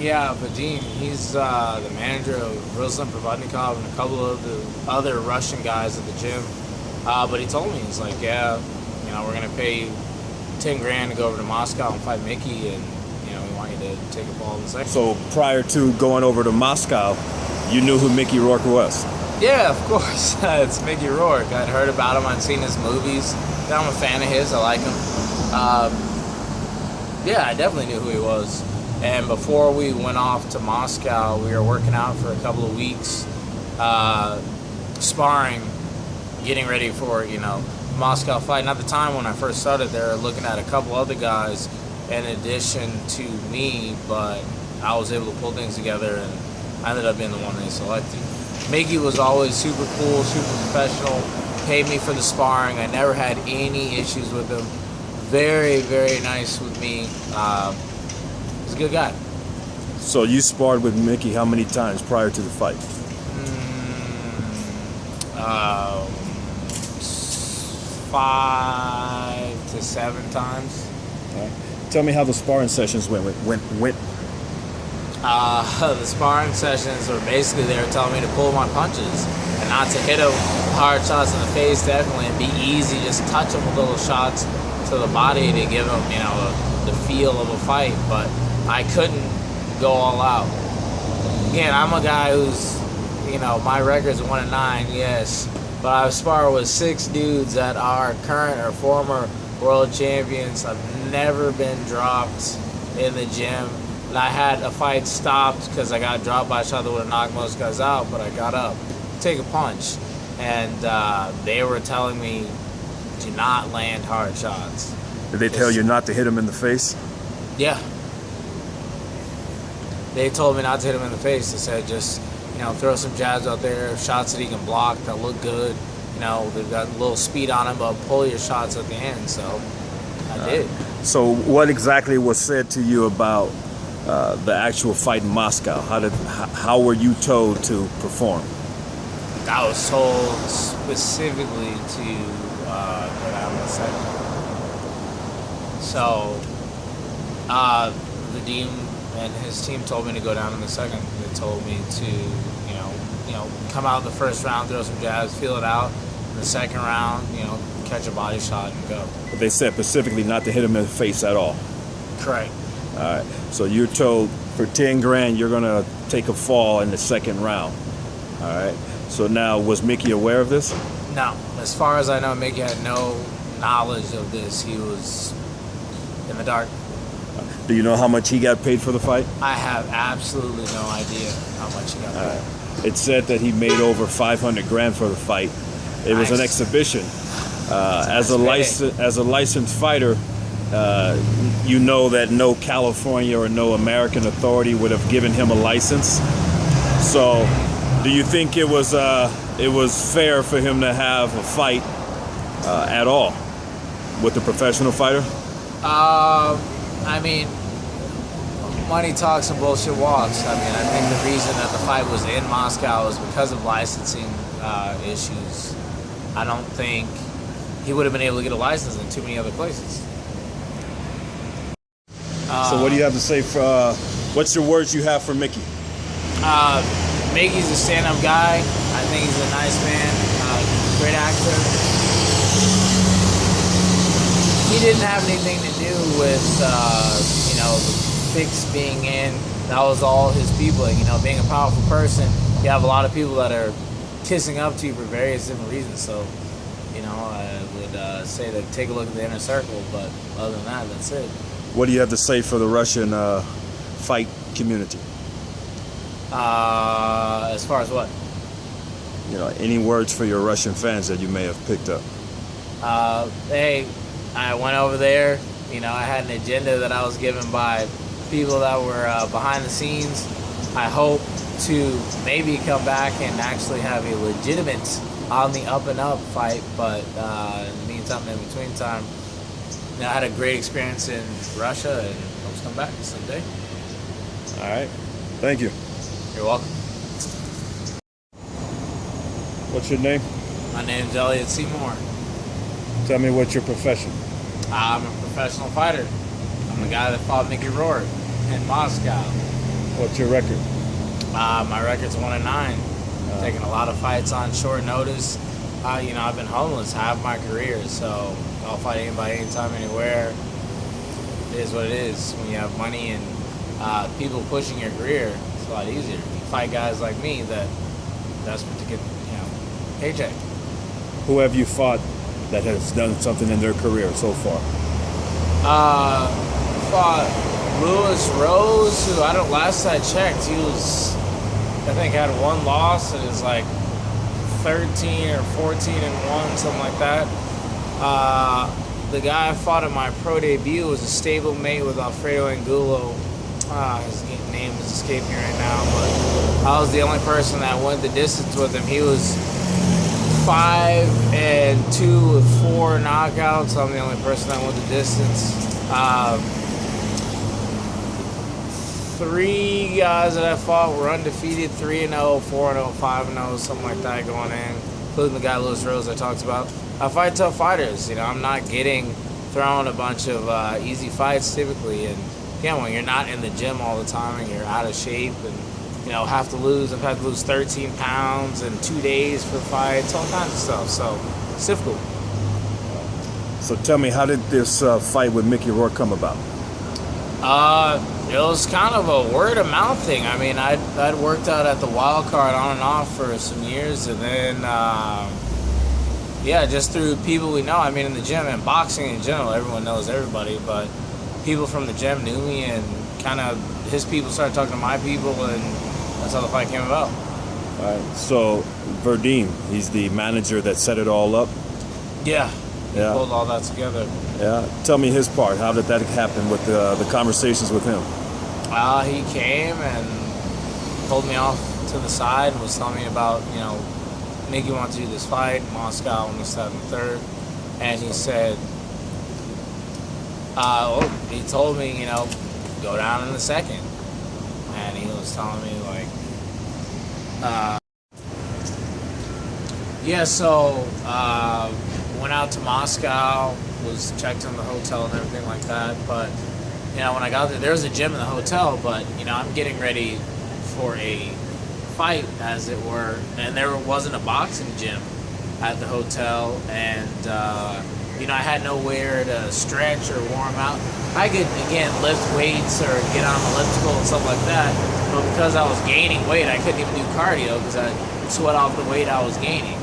Yeah, Vadim, he's the manager of Ruslan Provodnikov and a couple of the other Russian guys at the gym. But he told me, he's like, yeah, we're going to pay you 10 grand to go over to Moscow and fight Mickey, and, we want you to take a fall in the second. So prior to going over to Moscow, you knew who Mickey Rourke was? Yeah, of course. It's Mickey Rourke. I'd heard about him. I'd seen his movies. I'm a fan of his. I like him. Yeah, I definitely knew who he was. And before we went off to Moscow, we were working out for a couple of weeks, sparring, getting ready for, Moscow fight. And at the time when I first started there, looking at a couple other guys in addition to me, but I was able to pull things together, and I ended up being the one they selected. Mickey was always super cool, super professional, paid me for the sparring. I never had any issues with him. Very, very nice with me. He's a good guy. So you sparred with Mickey how many times prior to the fight? 5 to 7 times. Okay. Tell me how the sparring sessions went. The sparring sessions were basically, they were telling me to pull my punches and not to hit him hard shots in the face, definitely, and be easy, just touch him with little shots to the body to give him, the feel of a fight. But I couldn't go all out. Again, I'm a guy who's, my record's 1-9, yes, but I've sparred with 6 dudes that are current or former world champions. I've never been dropped in the gym. And I had a fight stopped because I got dropped by a shot that would have knocked most guys out, but I got up, take a punch, and they were telling me, do not land hard shots. Did they tell you not to hit him in the face? Yeah. They told me not to hit him in the face. They said just, throw some jabs out there, shots that he can block that look good. They've got a little speed on him, but pull your shots at the end. So I did. So what exactly was said to you about the actual fight in Moscow? How were you told to perform? I was told specifically to go down in the second. So Vadim and his team told me to go down in the second. They told me to, come out in the first round, throw some jabs, feel it out. In the second round, catch a body shot and go. But they said specifically not to hit him in the face at all. Correct. All right. So you're told for 10 grand you're gonna take a fall in the second round. All right. So now, was Mickey aware of this? No. As far as I know, Mickey had no knowledge of this. He was in the dark. Do you know how much he got paid for the fight? I have absolutely no idea how much he got paid. Right. It said that he made over 500 grand for the fight. It was an exhibition. As a licensed fighter, you know that no California or no American authority would have given him a license. So, do you think it was fair for him to have a fight at all with a professional fighter? Money talks and bullshit walks. I think the reason that the fight was in Moscow is because of licensing issues. I don't think he would have been able to get a license in too many other places. So what do you have to say for, what's your words you have for Mickey? Mickey's a stand-up guy. I think he's a nice man, great actor. He didn't have anything to do with, the fix being in. That was all his people. Being a powerful person, you have a lot of people that are kissing up to you for various different reasons. So, I would say to take a look at the inner circle, but other than that, that's it. What do you have to say for the Russian fight community? As far as what? Any words for your Russian fans that you may have picked up? Hey, I went over there. I had an agenda that I was given by people that were behind the scenes. I hope to maybe come back and actually have a legitimate on the up and up fight, but in the meantime, in between time, I had a great experience in Russia and hope to come back someday. All right. Thank you. You're welcome. What's your name? My name's Elliot Seymour. Tell me what's your profession. I'm a professional fighter. I'm the guy that fought Mickey Rourke in Moscow. What's your record? My record's 1-9. Taking a lot of fights on short notice. I've been homeless half my career, so I'll fight anybody, anytime, anywhere. It is what it is. When you have money and people pushing your career, it's a lot easier. You fight guys like me that desperate to get, paycheck. Who have you fought that has done something in their career so far? Fought Lewis Rose, who last I checked, he was, I think, had one loss and is like 13 or 14-1, something like that. The guy I fought in my pro debut was a stablemate with Alfredo Angulo. His name is escaping me right now, but I was the only person that went the distance with him. He was 5-2 with 4 knockouts. I'm the only person that went the distance. 3 guys that I fought were undefeated, 3-0, 4-0, 5-0, something like that going in, including the guy Lewis Rose I talked about. I fight tough fighters. I'm not getting thrown a bunch of easy fights typically, and when you're not in the gym all the time and you're out of shape and I've had to lose 13 pounds in 2 days for fights, all kinds of stuff. So it's difficult. So tell me, how did this fight with Mickey Rourke come about? It was kind of a word of mouth thing. I mean, I'd worked out at the Wild Card on and off for some years, and then just through people we know. I mean, in the gym and boxing in general, everyone knows everybody, but people from the gym knew me, and kind of his people started talking to my people, and that's how the fight came about. All right. So Vadim, he's the manager that set it all up. Yeah. He pulled all that together. Yeah. Tell me his part. How did that happen with the conversations with him? He came and pulled me off to the side and was telling me about, Mickey wanted to do this fight, Moscow on the 7th, and he said, he told me, go down in the 2nd. And he was telling me, went out to Moscow, was checked in the hotel and everything like that. But, when I got there was a gym in the hotel, but, I'm getting ready for a fight, as it were. And there wasn't a boxing gym at the hotel. And, I had nowhere to stretch or warm out. I could, again, lift weights or get on an elliptical and stuff like that. But because I was gaining weight, I couldn't even do cardio because I sweat off the weight I was gaining.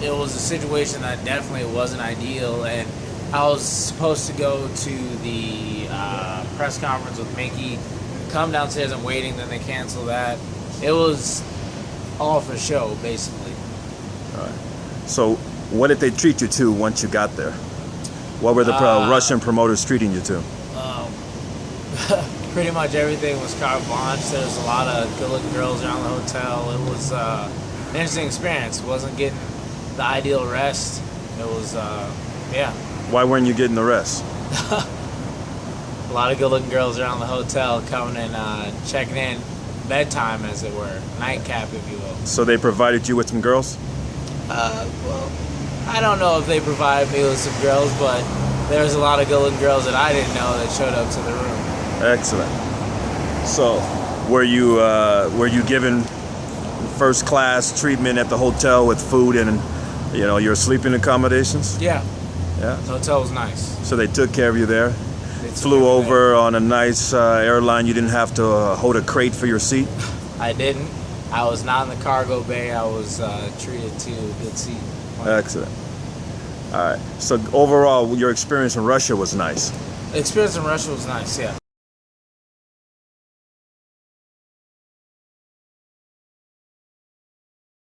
It was a situation that definitely wasn't ideal, and I was supposed to go to the press conference with Mickey, come downstairs and waiting, then they canceled that. It was all for show, basically. All right. So what did they treat you to once you got there? What were the Russian promoters treating you to? Pretty much everything was carte blanche. There was a lot of good-looking girls around the hotel. It was an interesting experience. It wasn't getting the ideal rest. It was, Why weren't you getting the rest? A lot of good-looking girls around the hotel coming and checking in, bedtime, as it were, nightcap, if you will. So they provided you with some girls? Well, I don't know if they provided me with some girls, but there was a lot of good-looking girls that I didn't know that showed up to the room. Excellent. So, were you given first-class treatment at the hotel with food and, your sleeping accommodations? Yeah. Yeah. The hotel was nice. So they took care of you there. Flew over on a nice airline. You didn't have to hold a crate for your seat. I didn't. I was not in the cargo bay. I was treated to a good seat. Excellent. All right. So overall, your experience in Russia was nice. The experience in Russia was nice, yeah.